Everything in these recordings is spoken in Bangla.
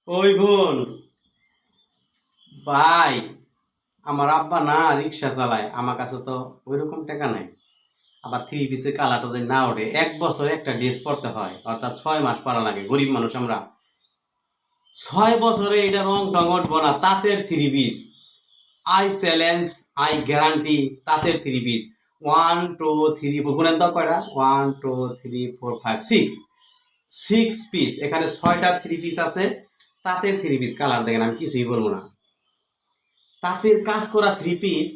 ওই বোন, ভাই, আমার আব্বা না রিক্সা চালায়, আমার কাছে তো ওইরকম টাকা নাই। আবার থ্রি পিসের কালারটা যদি না ওঠে, এক বছরে একটা ড্রেস পরতে হয়, অর্থাৎ 6 মাস পরা লাগে। গরিব মানুষ আমরা, 6 বছরে এটা রং টং উঠবো না। তাঁতের three piece, I challenge, I guarantee, তাঁতের থ্রি পিস। 1 2 3 4, গুণের দাও কয়টা? 1 2 3 4 5 6, 6 পিস। এখানে 6টা থ্রি পিস আছে। তাঁতের থ্রি পিস কালার দেখেন, আমি কিছুই বলবো না। তাঁতের কাজ করা থ্রি পিস,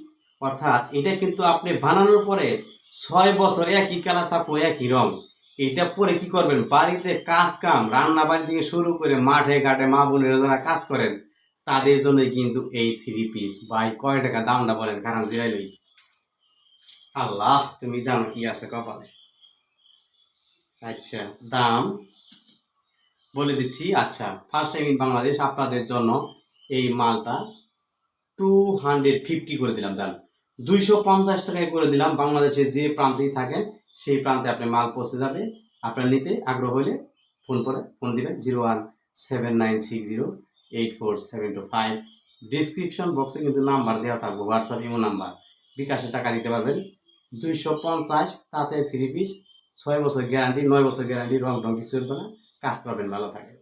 অর্থাৎ এটা কিন্তু আপনি বানানোর পরে 6 বছর একই কালার থাকবো, একই রং। এটা পরে কি করবেন? বাড়িতে কাজ কাম, রান্না বাড়ি থেকে শুরু করে মাঠে ঘাটে মা বোনেরা যারা কাজ করেন, তাদের জন্য কিন্তু এই থ্রি পিস। ভাই, কয় টাকা দামটা বলেন, কারণ দিলাইলই। আল্লাহ, তুমি জানো কি আছে কপালে। আচ্ছা, দাম বলে দিচ্ছি। আচ্ছা, ফার্স্ট টাইম ইন বাংলাদেশ আপনাদের জন্য এই মালটা 250 করে দিলাম। জান, 250 টাকায় করে দিলাম। বাংলাদেশের যে প্রান্তেই থাকেন সেই প্রান্তে আপনি মাল পৌঁছে যাবে। আপনার নিতে আগ্রহ হলে ফোন দিবেন 0179608472 5। ডিসক্রিপশন বক্সে কিন্তু নাম্বার দেওয়া থাকবে, হোয়াটসঅ্যাপ ইমো নাম্বার। বিকাশে টাকা দিতে পারবেন। 250, তাতে থ্রি পিস, 6 বছর গ্যারান্টি, 9 বছর গ্যারান্টি, রং টং কিছু হবে না। কাজ করবেন, ভালো থাকে।